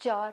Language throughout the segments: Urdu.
4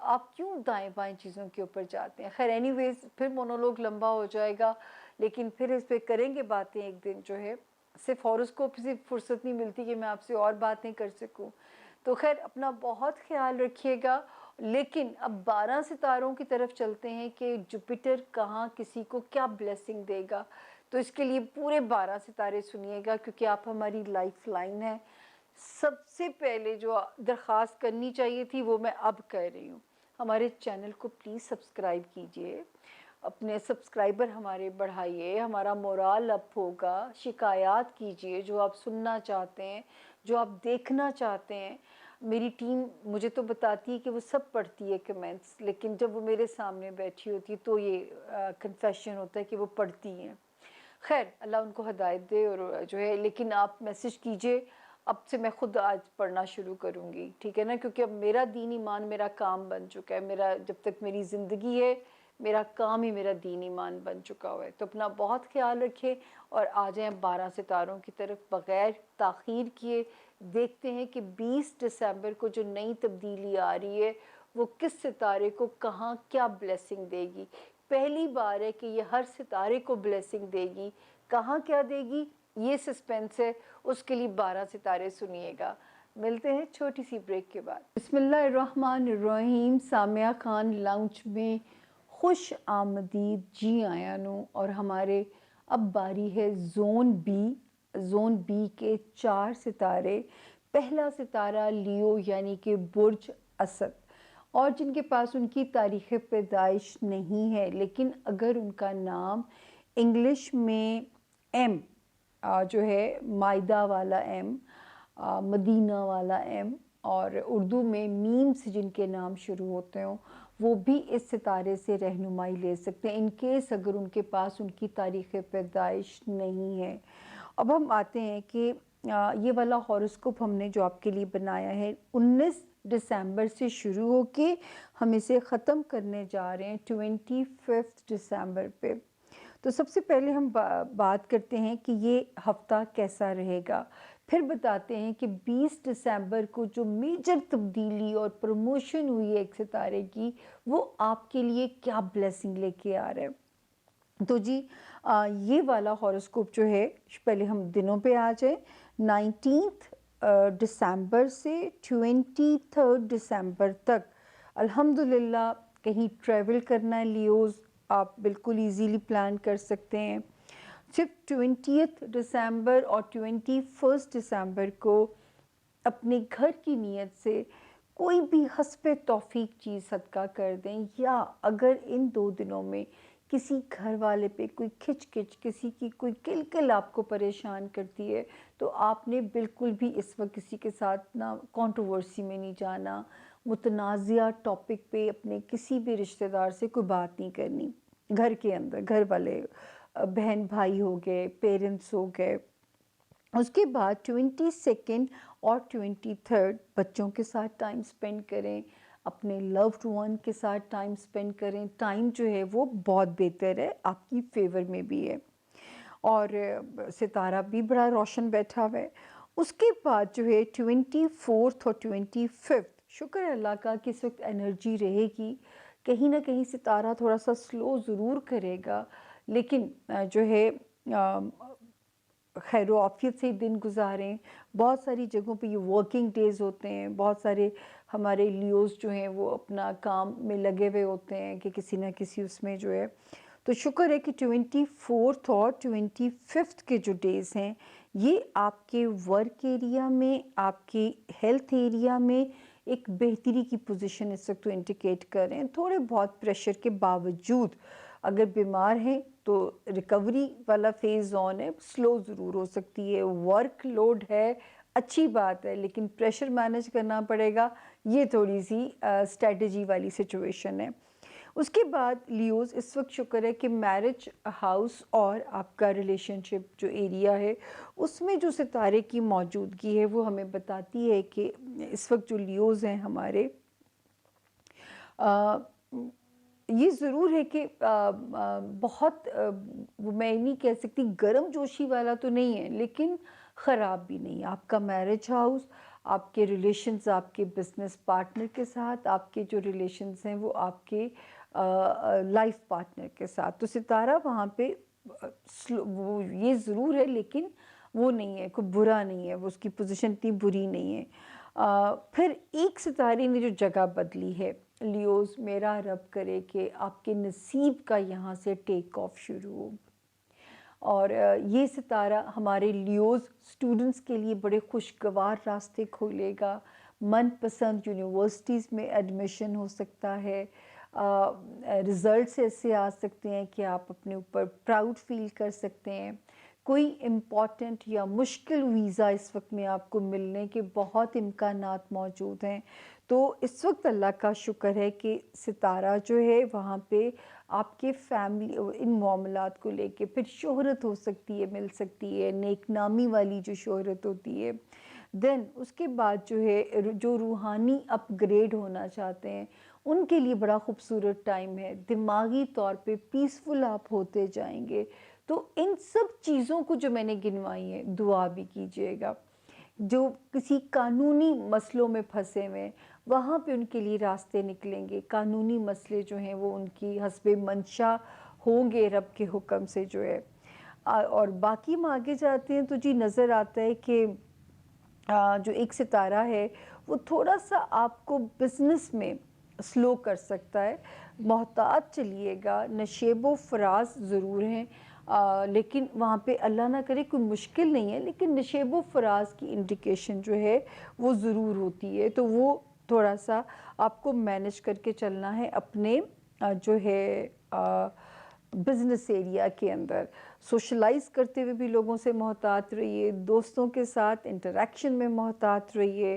آپ کیوں دائیں بائیں چیزوں کے اوپر جاتے ہیں؟ خیر اینی ویز پھر مونولوگ لمبا ہو جائے گا، لیکن پھر اس پہ کریں گے باتیں ایک دن جو ہے، صرف ہاروسکوپ سے فرصت نہیں ملتی کہ میں آپ سے اور باتیں کر سکوں. تو خیر اپنا بہت خیال رکھیے گا. لیکن اب 12 ستاروں کی طرف چلتے ہیں کہ جوپیٹر کہاں کسی کو کیا بلیسنگ دے گا. تو اس کے لیے پورے 12 ستارے سنیے گا، کیونکہ آپ ہماری لائف لائن ہیں. سب سے پہلے جو درخواست کرنی چاہیے تھی وہ میں اب کر رہی ہوں، ہمارے چینل کو پلیز سبسکرائب کیجئے، اپنے سبسکرائبر ہمارے بڑھائیے، ہمارا مورال اپ ہوگا. شکایات کیجئے جو آپ سننا چاہتے ہیں، جو آپ دیکھنا چاہتے ہیں. میری ٹیم مجھے تو بتاتی ہے کہ وہ سب پڑھتی ہے کمنٹس، لیکن جب وہ میرے سامنے بیٹھی ہوتی ہے تو یہ کنفیشن ہوتا ہے کہ وہ پڑھتی ہیں. خیر اللہ ان کو ہدایت دے. اور جو ہے لیکن آپ میسج کیجئے، اب سے میں خود آج پڑھنا شروع کروں گی، ٹھیک ہے نا؟ کیونکہ اب میرا دین ایمان میرا کام بن چکا ہے. میرا جب تک میری زندگی ہے میرا کام ہی میرا دین ایمان بن چکا ہوا ہے. تو اپنا بہت خیال رکھیں اور آ جائیں 12 ستاروں کی طرف بغیر تاخیر کیے. دیکھتے ہیں کہ 20 دسمبر کو جو نئی تبدیلی آ رہی ہے وہ کس ستارے کو کہاں کیا بلیسنگ دے گی. پہلی بار ہے کہ یہ ہر ستارے کو بلیسنگ دے گی. کہاں کیا دے گی یہ سسپینس ہے، اس کے لیے 12 ستارے سنیے گا. ملتے ہیں چھوٹی سی بریک کے بعد. بسم اللہ الرحمن الرحیم. سامعہ خان لاؤنج میں خوش آمدید. جی آیا نو. اور ہمارے اب باری ہے زون بی کے 4 ستارے. پہلا ستارہ لیو یعنی کہ برج اسد، اور جن کے پاس ان کی تاریخ پیدائش نہیں ہے، لیکن اگر ان کا نام انگلش میں ایم جو ہے مائدہ والا ایم، مدینہ والا ایم، اور اردو میں میم سے جن کے نام شروع ہوتے ہوں، وہ بھی اس ستارے سے رہنمائی لے سکتے ہیں ان کیس اگر ان کے پاس ان کی تاریخ پیدائش نہیں ہے. اب ہم آتے ہیں کہ یہ والا ہاروسکوپ ہم نے جو آپ کے لیے بنایا ہے 19 دسمبر سے شروع ہو کے ہم اسے ختم کرنے جا رہے ہیں 25 دسمبر پہ. تو سب سے پہلے ہم بات کرتے ہیں کہ یہ ہفتہ کیسا رہے گا، پھر بتاتے ہیں کہ 20 دسمبر کو جو میجر تبدیلی اور پروموشن ہوئی ہے ایک ستارے کی، وہ آپ کے لیے کیا بلیسنگ لے کے آ رہا ہے. تو جی یہ والا ہاروسکوپ جو ہے پہلے ہم دنوں پہ آ جائیں. 19 دسمبر سے 23 دسمبر تک الحمدللہ کہیں ٹریول کرنا ہے لیوز، آپ بالکل ایزیلی پلان کر سکتے ہیں. صرف 20 دسمبر اور 21 دسمبر کو اپنے گھر کی نیت سے کوئی بھی حسب توفیق چیز صدقہ کر دیں، یا اگر ان 2 دنوں میں کسی گھر والے پہ کوئی کھچ کسی کی کوئی کل آپ کو پریشان کرتی ہے، تو آپ نے بالکل بھی اس وقت کسی کے ساتھ نہ کنٹروورسی میں نہیں جانا، متنازعہ ٹاپک پہ اپنے کسی بھی رشتہ دار سے کوئی بات نہیں کرنی. گھر کے اندر گھر والے بہن بھائی ہو گئے، پیرنٹس ہو گئے. اس کے بعد 22 اور 23 بچوں کے ساتھ ٹائم سپینڈ کریں، اپنے لوڈ ون کے ساتھ ٹائم سپینڈ کریں. ٹائم جو ہے وہ بہت بہتر ہے، آپ کی فیور میں بھی ہے، اور ستارہ بھی بڑا روشن بیٹھا ہوا ہے. اس کے بعد جو ہے 24 اور 25 شکر اللہ کا کہ اس وقت انرجی رہے گی. کہیں نہ کہیں ستارہ تھوڑا سا سلو ضرور کرے گا، لیکن جو ہے خیر و عافیت سے دن گزاریں. بہت ساری جگہوں پہ یہ ورکنگ ڈیز ہوتے ہیں، بہت سارے ہمارے لیوز جو ہیں وہ اپنا کام میں لگے ہوئے ہوتے ہیں کہ کسی نہ کسی اس میں جو ہے. تو شکر ہے کہ 24 اور 25 کے جو ڈیز ہیں یہ آپ کے ورک ایریا میں، آپ کے ہیلتھ ایریا میں ایک بہتری کی پوزیشن اس وقت انڈیکیٹ کر رہے ہیں. تھوڑے بہت پریشر کے باوجود اگر بیمار ہیں تو ریکوری والا فیز آن ہے، سلو ضرور ہو سکتی ہے. ورک لوڈ ہے اچھی بات ہے، لیکن پریشر مینیج کرنا پڑے گا، یہ تھوڑی سی اسٹریٹجی والی سچویشن ہے. اس کے بعد لیوز اس وقت شکر ہے کہ میرج ہاؤس اور آپ کا ریلیشن شپ جو ایریا ہے اس میں جو ستارے کی موجودگی ہے وہ ہمیں بتاتی ہے کہ اس وقت جو لیوز ہیں ہمارے، یہ ضرور ہے کہ بہت میں نہیں کہہ سکتی گرم جوشی والا تو نہیں ہے، لیکن خراب بھی نہیں. آپ کا میرج ہاؤس، آپ کے ریلیشنز آپ کے بزنس پارٹنر کے ساتھ، آپ کے جو ریلیشنز ہیں وہ آپ کے لائف پارٹنر کے ساتھ. تو ستارہ وہاں پہ وہ یہ ضرور ہے لیکن وہ نہیں ہے، کوئی برا نہیں ہے، وہ اس کی پوزیشن اتنی بری نہیں ہے. پھر ایک ستارے نے جو جگہ بدلی ہے، لیوز میرا رب کرے کہ آپ کے نصیب کا یہاں سے ٹیک آف شروع ہو. اور یہ ستارہ ہمارے لیوز اسٹوڈنٹس کے لیے بڑے خوشگوار راستے کھولے گا. من پسند یونیورسٹیز میں ایڈمیشن ہو سکتا ہے، رزلٹس ایسے آ سکتے ہیں کہ آپ اپنے اوپر پراؤڈ فیل کر سکتے ہیں. کوئی امپورٹنٹ یا مشکل ویزا اس وقت میں آپ کو ملنے کے بہت امکانات موجود ہیں. تو اس وقت اللہ کا شکر ہے کہ ستارہ جو ہے وہاں پہ آپ کے فیملی ان معاملات کو لے کے، پھر شہرت ہو سکتی ہے، مل سکتی ہے، نیک نامی والی جو شہرت ہوتی ہے. دین اس کے بعد جو ہے جو روحانی اپ گریڈ ہونا چاہتے ہیں ان کے لیے بڑا خوبصورت ٹائم ہے. دماغی طور پہ پیسفل آپ ہوتے جائیں گے. تو ان سب چیزوں کو جو میں نے گنوائی ہیں دعا بھی کیجیے گا. جو کسی قانونی مسئلوں میں پھنسے ہوئے وہاں پہ ان کے لیے راستے نکلیں گے. قانونی مسئلے جو ہیں وہ ان کی حسب منشا ہوں گے رب کے حکم سے جو ہے. اور باقی ہم آگے جاتے ہیں تو جی نظر آتا ہے کہ جو ایک ستارہ ہے وہ تھوڑا سا آپ کو بزنس میں سلو کر سکتا ہے. محتاط چلیے گا، نشیب و فراز ضرور ہیں لیکن وہاں پہ اللہ نہ کرے کوئی مشکل نہیں ہے، لیکن نشیب و فراز کی انڈیکیشن جو ہے وہ ضرور ہوتی ہے. تو وہ تھوڑا سا آپ کو مینج کر کے چلنا ہے اپنے جو ہے بزنس ایریا کے اندر. سوشلائز کرتے ہوئے بھی لوگوں سے محتاط رہیے، دوستوں کے ساتھ انٹریکشن میں محتاط رہیے.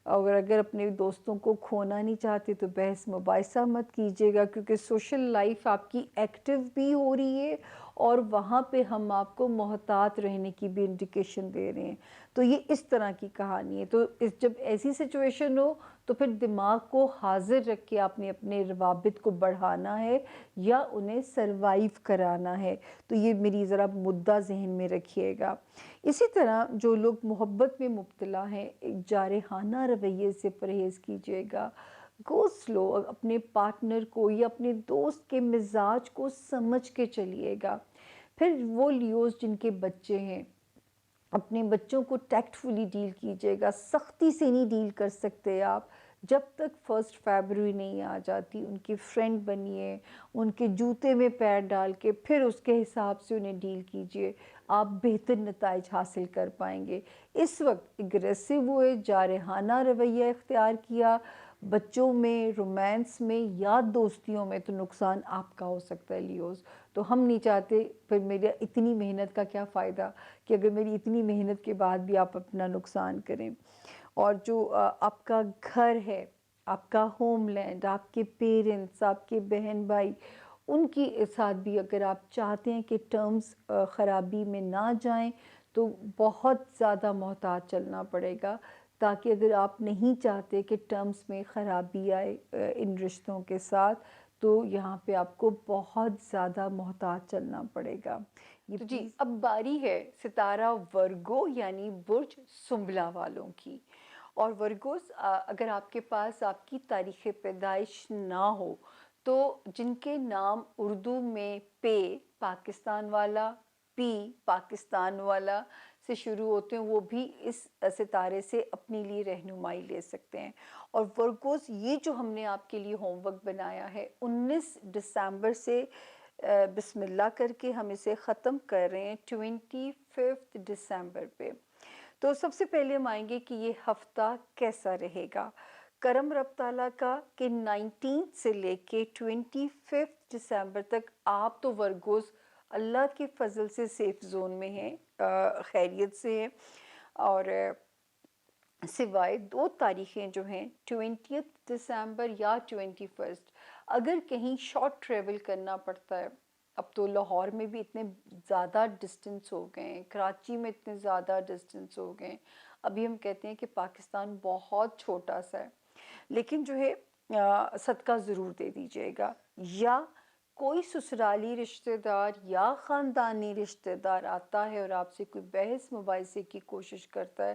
اور اگر اپنے دوستوں کو کھونا نہیں چاہتے تو بحث مباحثہ مت کیجیے گا، کیونکہ سوشل لائف آپ کی ایکٹیو بھی ہو رہی ہے اور وہاں پہ ہم آپ کو محتاط رہنے کی بھی انڈیکیشن دے رہے ہیں. تو یہ اس طرح کی کہانی ہے. تو جب ایسی سچویشن ہو تو پھر دماغ کو حاضر رکھ کے آپ نے اپنے روابط کو بڑھانا ہے یا انہیں سروائیو کرانا ہے. تو یہ میری ذرا مدعا ذہن میں رکھیے گا. اسی طرح جو لوگ محبت میں مبتلا ہیں ایک جارحانہ رویے سے پرہیز کیجیے گا. گو سلو، اپنے پارٹنر کو یا اپنے دوست کے مزاج کو سمجھ کے چلیے گا. پھر وہ لیوز جن کے بچے ہیں اپنے بچوں کو ٹیکٹفلی ڈیل کیجیے گا. سختی سے نہیں ڈیل کر سکتے آپ جب تک 1 فیبروری نہیں آ جاتی. ان کے فرینڈ بنیے، ان کے جوتے میں پیر ڈال کے پھر اس کے حساب سے انہیں ڈیل کیجیے. آپ بہتر نتائج حاصل کر پائیں گے. اس وقت اگریسو ہوئے، جارحانہ رویہ اختیار کیا، بچوں میں، رومانس میں یا دوستیوں میں، تو نقصان آپ کا ہو سکتا ہے لیوز. تو ہم نہیں چاہتے پھر میری اتنی محنت کا کیا فائدہ کہ اگر میری اتنی محنت کے بعد بھی آپ اپنا نقصان کریں. اور جو آپ کا گھر ہے، آپ کا ہوم لینڈ، آپ کے پیرنٹس، آپ کے بہن بھائی، ان کی ساتھ بھی اگر آپ چاہتے ہیں کہ ٹرمز خرابی میں نہ جائیں تو بہت زیادہ محتاط چلنا پڑے گا. تاکہ اگر آپ نہیں چاہتے کہ ٹرمز میں خرابی آئے ان رشتوں کے ساتھ تو یہاں پہ آپ کو بہت زیادہ محتاط چلنا پڑے گا. تو جی اب باری ہے ستارہ ورگو یعنی برج سنبلا والوں کی. اور ورگوز اگر آپ کے پاس آپ کی تاریخ پیدائش نہ ہو تو جن کے نام اردو میں پے پاکستان والا، پی پاکستان والا سے شروع ہوتے ہیں وہ بھی اس ستارے سے اپنے لیے رہنمائی لے سکتے ہیں. اور ورگوز یہ جو ہم نے آپ کے لیے ہوم ورک بنایا ہے 19 دسمبر سے بسم اللہ کر کے ہم اسے ختم کر رہے ہیں 25 دسمبر پہ. تو سب سے پہلے ہم آئیں گے کہ یہ ہفتہ کیسا رہے گا. کرم رب تعالیٰ کا کہ 19 سے لے کے 25 دسمبر تک آپ تو ورگوز اللہ کے فضل سے سیف زون میں ہیں، خیریت سے ہیں. اور سوائے 2 تاریخیں جو ہیں 20 دسمبر یا 21، اگر کہیں شارٹ ٹریول کرنا پڑتا ہے. اب تو لاہور میں بھی اتنے زیادہ ڈسٹنس ہو گئے ہیں، کراچی میں اتنے زیادہ ڈسٹنس ہو گئے ہیں. ابھی ہم کہتے ہیں کہ پاکستان بہت چھوٹا سا ہے، لیکن جو ہے صدقہ ضرور دے دیجیے گا. یا کوئی سسرالی رشتہ دار یا خاندانی رشتہ دار آتا ہے اور آپ سے کوئی بحث مباحثے کی کوشش کرتا ہے،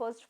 1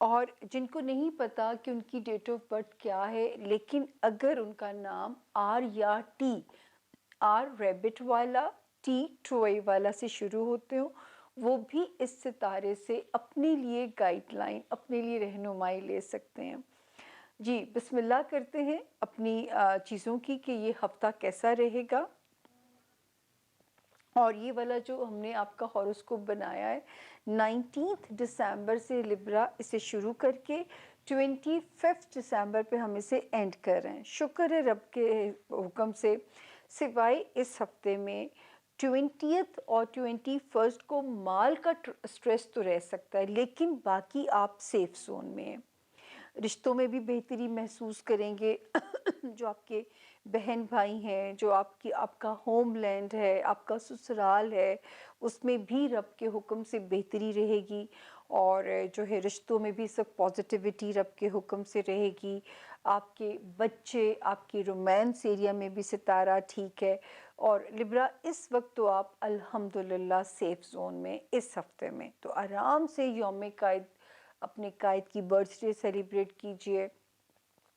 اور جن کو نہیں پتا کہ ان کی ڈیٹ آف برتھ کیا ہے، لیکن اگر ان کا نام آر یا ٹی، آر ریبٹ والا، ٹی ٹروئی والا سے شروع ہوتے ہوں، وہ بھی اس ستارے سے اپنے لیے گائیڈ لائن، اپنے لیے رہنمائی لے سکتے ہیں۔ جی بسم اللہ کرتے ہیں اپنی چیزوں کی کہ یہ ہفتہ کیسا رہے گا۔ اور یہ والا جو ہم نے آپ کا ہاروسکوپ بنایا ہے 19 دسمبر سے لبرا اسے شروع کر کے 25 دسمبر پہ ہم اسے اینڈ کر رہے ہیں۔ شکر ہے رب کے حکم سے، سوائے اس ہفتے میں 20 اور 21 کو مال کا سٹریس تو رہ سکتا ہے، لیکن باقی آپ سیف زون میں ہیں، رشتوں میں بھی بہتری محسوس کریں گے۔ جو آپ کے بہن بھائی ہیں، جو آپ کا ہوم لینڈ ہے، آپ کا سسرال ہے، اس میں بھی رب کے حکم سے بہتری رہے گی، اور جو ہے رشتوں میں بھی سب پازیٹیوٹی رب کے حکم سے رہے گی۔ آپ کے بچے، آپ کی رومانس ایریا میں بھی ستارہ ٹھیک ہے، اور لبرا اس وقت تو آپ الحمدللہ سیف زون میں اس ہفتے میں، تو آرام سے یوم قائد، اپنے قائد کی برتھ ڈے سیلیبریٹ کیجئے۔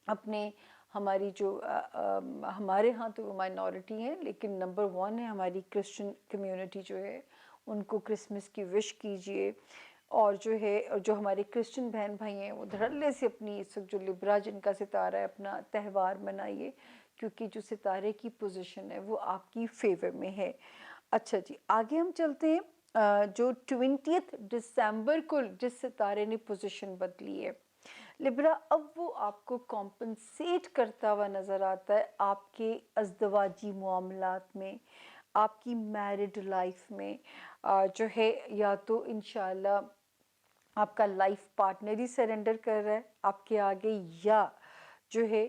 اپنے ہماری جو ہمارے ہاں تو وہ مائنورٹی ہیں، لیکن نمبر 1 ہے ہماری کرسچن کمیونٹی جو ہے، ان کو کرسمس کی وش کیجئے۔ اور جو ہے جو ہمارے کرسچن بہن بھائی ہیں وہ دھڑلے سے اپنی اس وقت جو لبرا جن کا ستارہ ہے اپنا تہوار منائیے، کیونکہ جو ستارے کی پوزیشن ہے وہ آپ کی فیور میں ہے۔ اچھا جی آگے ہم چلتے ہیں۔ جو 20 دسمبر کو جس ستارے نے پوزیشن بدلی ہے لبرا، اب وہ آپ کو کمپنسیٹ کرتا ہوا نظر آتا ہے آپ کے ازدواجی معاملات میں، آپ کی میرڈ لائف میں، جو ہے یا تو انشاءاللہ آپ کا لائف پارٹنر ہی سرنڈر کر رہا ہے آپ کے آگے، یا جو ہے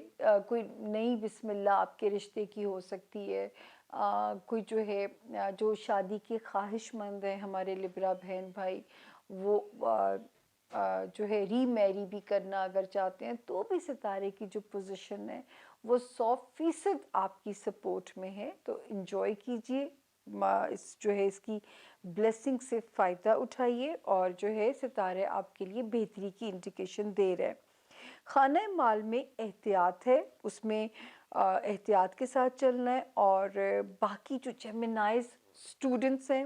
کوئی نئی بسم اللہ آپ کے رشتے کی ہو سکتی ہے۔ کوئی جو ہے جو شادی کے خواہش مند ہیں ہمارے لبرا بہن بھائی، وہ جو ہے ری میری بھی کرنا اگر چاہتے ہیں تو بھی ستارے کی جو پوزیشن ہے وہ 100% آپ کی سپورٹ میں ہے، تو انجوائے کیجئے، جو ہے اس کی بلیسنگ سے فائدہ اٹھائیے، اور جو ہے ستارے آپ کے لیے بہتری کی انڈیکیشن دے رہے ہیں۔ خانہ مال میں احتیاط ہے، اس میں احتیاط کے ساتھ چلنا ہے، اور باقی جو جیمنائز اسٹوڈنٹس ہیں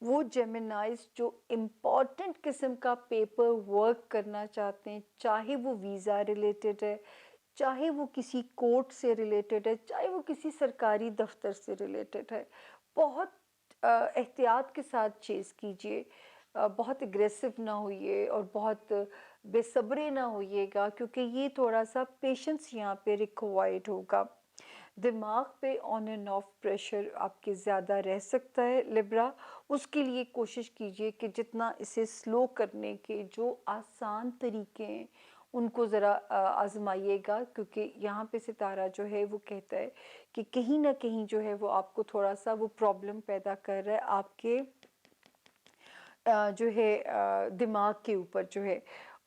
وہ جیمنائز جو امپورٹنٹ قسم کا پیپر ورک کرنا چاہتے ہیں، چاہے وہ ویزا ریلیٹڈ ہے، چاہے وہ کسی کورٹ سے ریلیٹڈ ہے، چاہے وہ کسی سرکاری دفتر سے ریلیٹڈ ہے، بہت احتیاط کے ساتھ چیز کیجئے، بہت اگریسو نہ ہوئیے اور بہت بے صبرے نہ ہوئیے گا، کیونکہ یہ تھوڑا سا پیشنس یہاں پہ ریکوائرڈ ہوگا۔ دماغ پہ آن اینڈ آف پریشر آپ کے زیادہ رہ سکتا ہے لبرا، اس کے لیے کوشش کیجئے کہ جتنا اسے سلو کرنے کے جو آسان طریقے ہیں ان کو ذرا آزمائیے گا، کیونکہ یہاں پہ ستارہ جو ہے وہ کہتا ہے کہ کہیں نہ کہیں جو ہے وہ آپ کو تھوڑا سا وہ پرابلم پیدا کر رہا ہے آپ کے جو ہے دماغ کے اوپر جو ہے۔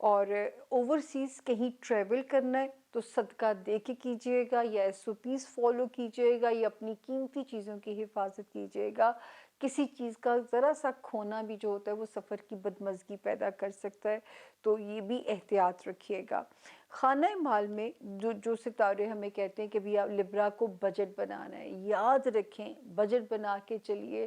اور اوورسیز کہیں ٹریول کرنا ہے تو صدقہ دے کے کیجئے گا، یا SOPs فالو کیجئے گا، یا اپنی قیمتی چیزوں کی حفاظت کیجئے گا۔ کسی چیز کا ذرا سا کھونا بھی جو ہوتا ہے وہ سفر کی بدمزگی پیدا کر سکتا ہے، تو یہ بھی احتیاط رکھیے گا۔ خانہ مال میں جو ستارے ہمیں کہتے ہیں کہ بھی لبرا کو بجٹ بنانا ہے، یاد رکھیں بجٹ بنا کے چلیے،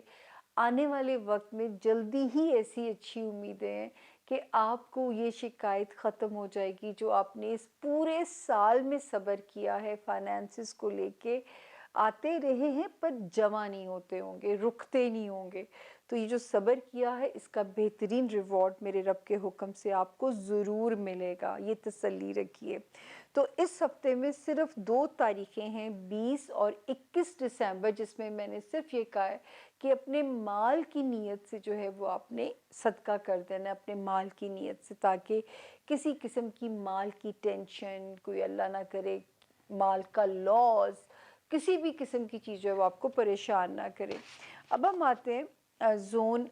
آنے والے وقت میں جلدی ہی ایسی اچھی امیدیں ہیں کہ آپ کو یہ شکایت ختم ہو جائے گی جو آپ نے اس پورے سال میں صبر کیا ہے فائنانسز کو لے کے، آتے رہے ہیں پر جمع نہیں ہوتے ہوں گے، رکتے نہیں ہوں گے، تو یہ جو صبر کیا ہے اس کا بہترین ریوارڈ میرے رب کے حکم سے آپ کو ضرور ملے گا، یہ تسلی رکھیے۔ تو اس ہفتے میں صرف 2 تاریخیں ہیں، 20 اور 21 دسمبر، جس میں میں نے صرف یہ کہا ہے کہ اپنے مال کی نیت سے جو ہے وہ آپ نے صدقہ کر دینا ہے، اپنے مال کی نیت سے، تاکہ کسی قسم کی مال کی ٹینشن، کوئی اللہ نہ کرے مال کا لاس، کسی بھی قسم کی چیز جو ہے وہ آپ کو پریشان نہ کرے۔ اب ہم آتے ہیں زون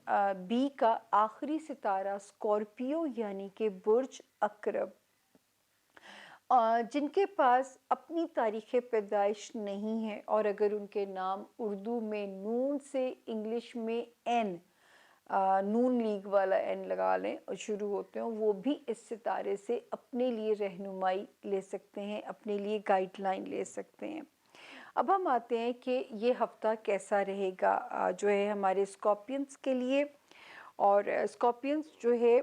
بی کا آخری ستارہ اسکارپیو یعنی کہ برج عقرب۔ جن کے پاس اپنی تاریخ پیدائش نہیں ہے، اور اگر ان کے نام اردو میں نون سے، انگلش میں این نون لیگ والا این لگا لیں اور شروع ہوتے ہیں، وہ بھی اس ستارے سے اپنے لیے رہنمائی لے سکتے ہیں، اپنے لیے گائیڈ لائن لے سکتے ہیں۔ اب ہم آتے ہیں کہ یہ ہفتہ کیسا رہے گا جو ہے ہمارے اسکارپینس کے لیے، اور اسکارپینس جو ہے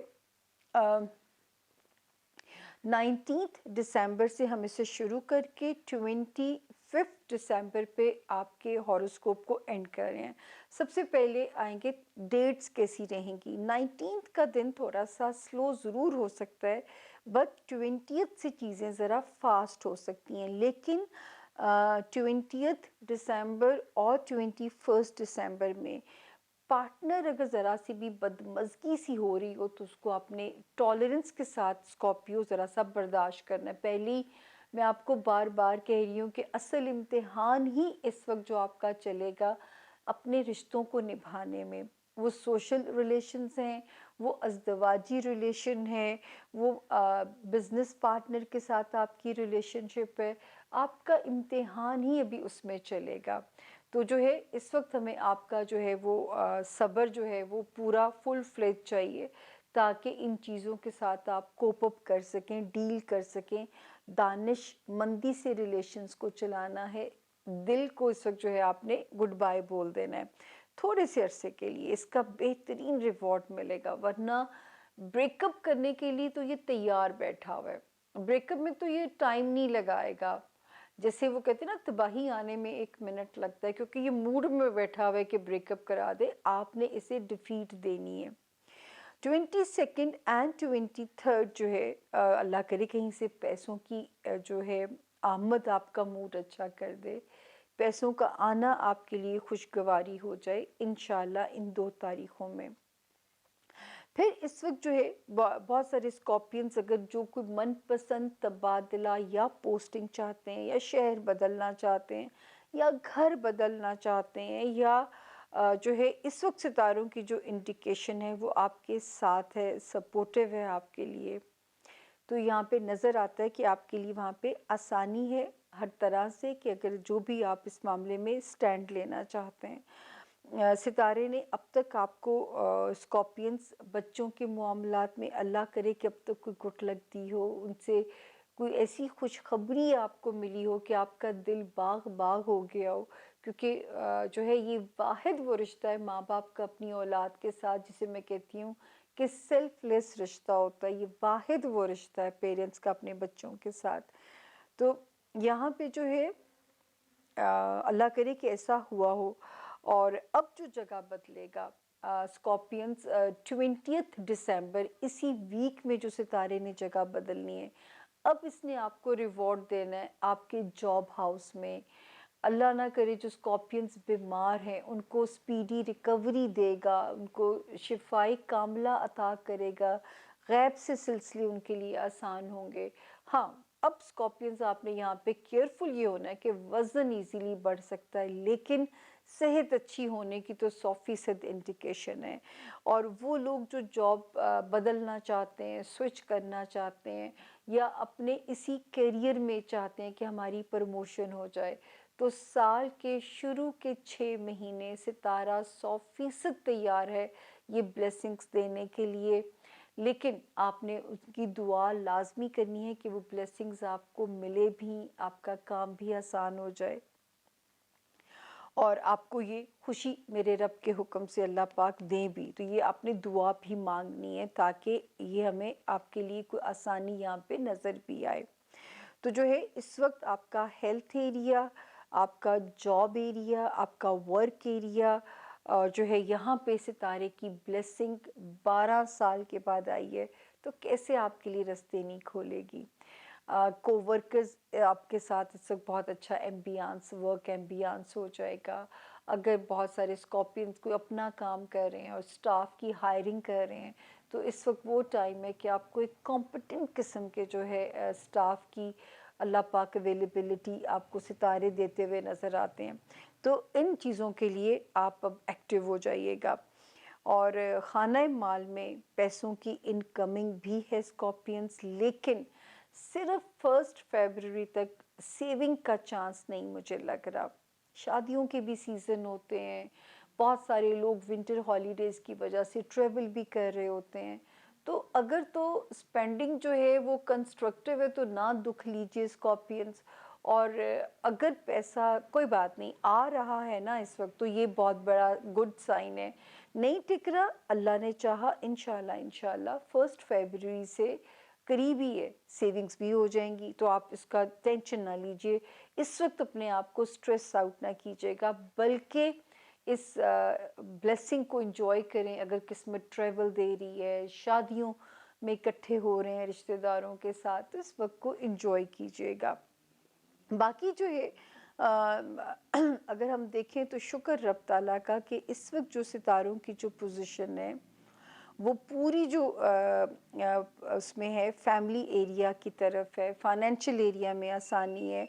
19 دسمبر سے ہم اسے شروع کر کے 25 دسمبر پہ آپ کے ہاروسکوپ کو اینڈ کر رہے ہیں۔ سب سے پہلے آئیں گے ڈیٹس کیسی رہیں گی۔ 19 کا دن تھوڑا سا سلو ضرور ہو سکتا ہے، بٹ 20 سے چیزیں ذرا فاسٹ ہو سکتی ہیں، لیکن 20 دسمبر اور 21 دسمبر میں پارٹنر اگر ذرا سی بھی بدمزگی سی ہو رہی ہو تو اس کو اپنے ٹالرنس کے ساتھ اسکارپیو ذرا سا برداشت کرنا ہے۔ پہلی میں آپ کو بار بار کہہ رہی ہوں کہ اصل امتحان ہی اس وقت جو آپ کا چلے گا اپنے رشتوں کو نبھانے میں، وہ سوشل ریلیشنز ہیں، وہ ازدواجی ریلیشن ہے، وہ بزنس پارٹنر کے ساتھ آپ کی ریلیشن شپ ہے، آپ کا امتحان ہی ابھی اس میں چلے گا۔ تو جو ہے اس وقت ہمیں آپ کا جو ہے وہ صبر جو ہے وہ پورا فل فلیج چاہیے، تاکہ ان چیزوں کے ساتھ آپ کوپ اپ کر سکیں، ڈیل کر سکیں۔ دانش مندی سے ریلیشنز کو چلانا ہے، دل کو اس وقت جو ہے آپ نے گڈ بائی بول دینا ہے تھوڑے سے عرصے کے لیے، اس کا بہترین ریوارڈ ملے گا، ورنہ بریک اپ کرنے کے لیے تو یہ تیار بیٹھا ہوا ہے، بریک اپ میں تو یہ ٹائم نہیں لگائے گا، جیسے وہ کہتے ہیں نا تباہی آنے میں 1 منٹ لگتا ہے، کیونکہ یہ موڈ میں بیٹھا ہوا ہے کہ بریک اپ کرا دے، آپ نے اسے ڈیفیٹ دینی ہے۔ 22 اینڈ 23 جو ہے اللہ کرے کہیں سے پیسوں کی جو ہے آمد آپ کا موڈ اچھا کر دے، پیسوں کا آنا آپ کے لیے خوشگواری ہو جائے انشاءاللہ ان 2 تاریخوں میں۔ پھر اس وقت جو ہے بہت سارے اسکارپینز اگر جو کوئی من پسند تبادلہ یا پوسٹنگ چاہتے ہیں، یا شہر بدلنا چاہتے ہیں، یا گھر بدلنا چاہتے ہیں، یا جو ہے اس وقت ستاروں کی جو انڈیکیشن ہے وہ آپ کے ساتھ ہے، سپورٹیو ہے آپ کے لیے، تو یہاں پہ نظر آتا ہے کہ آپ کے لیے وہاں پہ آسانی ہے ہر طرح سے، کہ اگر جو بھی آپ اس معاملے میں سٹینڈ لینا چاہتے ہیں۔ ستارے نے اب تک آپ کو اسکارپینس بچوں کے معاملات میں اللہ کرے کہ اب تک کوئی گٹ لگتی ہو، ان سے کوئی ایسی خوشخبری آپ کو ملی ہو کہ آپ کا دل باغ باغ ہو گیا ہو، کیونکہ جو ہے یہ واحد وہ رشتہ ہے ماں باپ کا اپنی اولاد کے ساتھ، جسے میں کہتی ہوں کہ سیلف لیس رشتہ ہوتا ہے، یہ واحد وہ رشتہ ہے پیرنٹس کا اپنے بچوں کے ساتھ۔ تو یہاں پہ جو ہے اللہ کرے کہ ایسا ہوا ہو۔ اور اب جو جگہ بدلے گا اسکارپینس 20 دسمبر اسی ویک میں جو ستارے نے جگہ بدلنی ہے، اب اس نے آپ کو ریوارڈ دینا ہے آپ کے جاب ہاؤس میں۔ اللہ نہ کرے جو اسکارپینس بیمار ہیں ان کو سپیڈی ریکوری دے گا، ان کو شفائی کاملہ عطا کرے گا، غیب سے سلسلے ان کے لیے آسان ہوں گے۔ ہاں اب اسکارپینز آپ نے یہاں پہ کیئرفل یہ ہونا ہے کہ وزن ایزیلی بڑھ سکتا ہے، لیکن صحت اچھی ہونے کی تو 100% انڈیکیشن ہے۔ اور وہ لوگ جو جاب بدلنا چاہتے ہیں، سوئچ کرنا چاہتے ہیں، یا اپنے اسی کیریئر میں چاہتے ہیں کہ ہماری پروموشن ہو جائے، تو سال کے شروع کے 6 مہینے ستارہ 100% تیار ہے یہ بلیسنگز دینے کے لیے، لیکن آپ نے اس کی دعا لازمی کرنی ہے کہ وہ بلیسنگز آپ کو ملے بھی، آپ کا کام بھی آسان ہو جائے، اور آپ کو یہ خوشی میرے رب کے حکم سے اللہ پاک دیں بھی، تو یہ آپ نے دعا بھی مانگنی ہے تاکہ یہ ہمیں آپ کے لیے کوئی آسانی یہاں پہ نظر بھی آئے۔ تو جو ہے اس وقت آپ کا ہیلتھ ایریا، آپ کا جاب ایریا، آپ کا ورک ایریا جو ہے یہاں پہ ستارے کی بلیسنگ 12 سال کے بعد آئی ہے، تو کیسے آپ کے لیے رستے نہیں کھولے گی۔ کو ورکرز آپ کے ساتھ اس وقت بہت اچھا ایمبیانس، ورک ایمبیانس ہو جائے گا۔ اگر بہت سارے اسکارپینز کوئی اپنا کام کر رہے ہیں اور سٹاف کی ہائرنگ کر رہے ہیں، تو اس وقت وہ ٹائم ہے کہ آپ کو ایک کمپٹنٹ قسم کے جو ہے سٹاف کی اللہ پاک اویلیبلٹی آپ کو ستارے دیتے ہوئے نظر آتے ہیں، تو ان چیزوں کے لیے آپ اب ایکٹیو ہو جائیے گا۔ اور خانہ مال میں پیسوں کی انکمنگ بھی ہے اسکارپینس، لیکن صرف 1 فیبرری تک سیونگ کا چانس نہیں مجھے لگ رہا۔ شادیوں کے بھی سیزن ہوتے ہیں، بہت سارے لوگ ونٹر ہالیڈیز کی وجہ سے ٹریول بھی کر رہے ہوتے ہیں. تو اگر تو اسپینڈنگ جو ہے وہ کنسٹرکٹیو ہے تو نہ دکھ لیجیے اسکارپینس. اور اگر پیسہ کوئی بات نہیں آ رہا ہے نا اس وقت تو یہ بہت بڑا گڈ سائن ہے. نہیں ٹک رہا اللہ نے چاہا انشاءاللہ 1 فیبروری سے قریب ہی ہے سیونگز بھی ہو جائیں گی. تو آپ اس کا ٹینشن نہ لیجئے, اس وقت اپنے آپ کو سٹریس آؤٹ نہ کیجیے گا, بلکہ اس بلیسنگ کو انجوائے کریں. اگر قسمت ٹریول دے رہی ہے, شادیوں میں اکٹھے ہو رہے ہیں رشتہ داروں کے ساتھ, تو اس وقت کو انجوائے کیجیے گا. باقی جو ہے اگر ہم دیکھیں تو شکر رب تعالیٰ کا کہ اس وقت جو ستاروں کی جو پوزیشن ہے وہ پوری جو اس میں ہے فیملی ایریا کی طرف ہے, فائنینشیل ایریا میں آسانی ہے.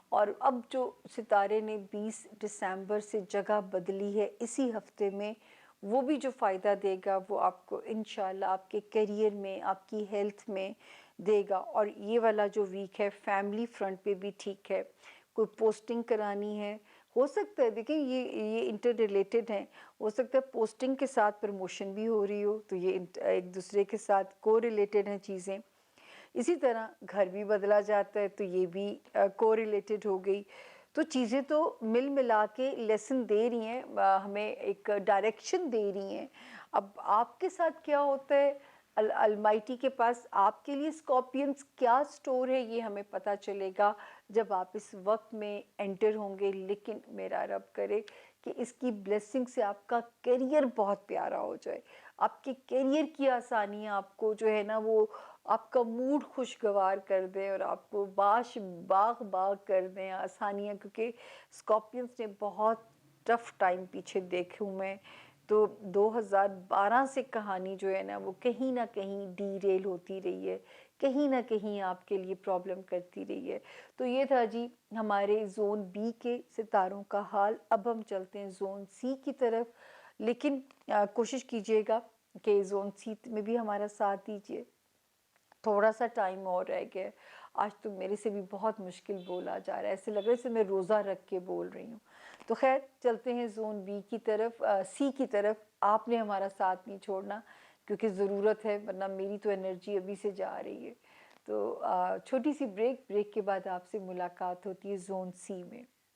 اور اب جو ستارے نے 20 دسمبر سے جگہ بدلی ہے اسی ہفتے میں, وہ بھی جو فائدہ دے گا وہ آپ کو انشاءاللہ آپ کے کیریئر میں, آپ کی ہیلتھ میں دے گا. اور یہ والا جو ویک ہے فیملی فرنٹ پہ بھی ٹھیک ہے. کوئی پوسٹنگ کرانی ہے, ہو سکتا ہے دیکھیں یہ انٹر ریلیٹڈ ہیں, ہو سکتا ہے پوسٹنگ کے ساتھ پروموشن بھی ہو رہی ہو, تو یہ ایک دوسرے کے ساتھ کو ریلیٹڈ ہیں چیزیں. اسی طرح گھر بھی بدلا جاتا ہے تو یہ بھی کو ریلیٹڈ ہو گئی. تو چیزیں تو مل ملا کے لیسن دے رہی ہیں ہمیں, ایک ڈائریکشن دے رہی ہیں. اب آپ کے ساتھ کیا ہوتا ہے, المائٹی کے پاس آپ کے لیے اسکارپینس کیا سٹور ہے یہ ہمیں پتہ چلے گا جب آپ اس وقت میں انٹر ہوں گے. لیکن میرا رب کرے کہ اس کی بلیسنگ سے آپ کا کیریئر بہت پیارا ہو جائے, آپ کے کیریئر کی آسانیاں آپ کو جو ہے نا وہ آپ کا موڈ خوشگوار کر دیں اور آپ کو باغ کر دیں آسانیاں. کیونکہ اسکارپینس نے بہت ٹف ٹائم پیچھے دیکھوں میں, تو 2012 سے کہانی جو ہے نا وہ کہیں نہ کہیں ڈی ریل ہوتی رہی ہے, کہیں نہ کہیں آپ کے لیے پرابلم کرتی رہی ہے. تو یہ تھا جی ہمارے زون بی کے ستاروں کا حال. اب ہم چلتے ہیں زون سی کی طرف, لیکن کوشش کیجیے گا کہ زون سی میں بھی ہمارا ساتھ دیجیے. تھوڑا سا ٹائم اور رہ گیا, آج تو میرے سے بھی بہت مشکل بولا جا رہا ہے, ایسے لگ رہا ہے جیسے میں روزہ رکھ کے بول رہی ہوں. تو خیر چلتے ہیں زون بی کی طرف, سی کی طرف. آپ نے ہمارا ساتھ نہیں چھوڑنا کیونکہ ضرورت ہے, ورنہ میری تو انرجی ابھی سے جا رہی ہے. تو چھوٹی سی بریک کے بعد آپ سے ملاقات ہوتی ہے زون سی میں.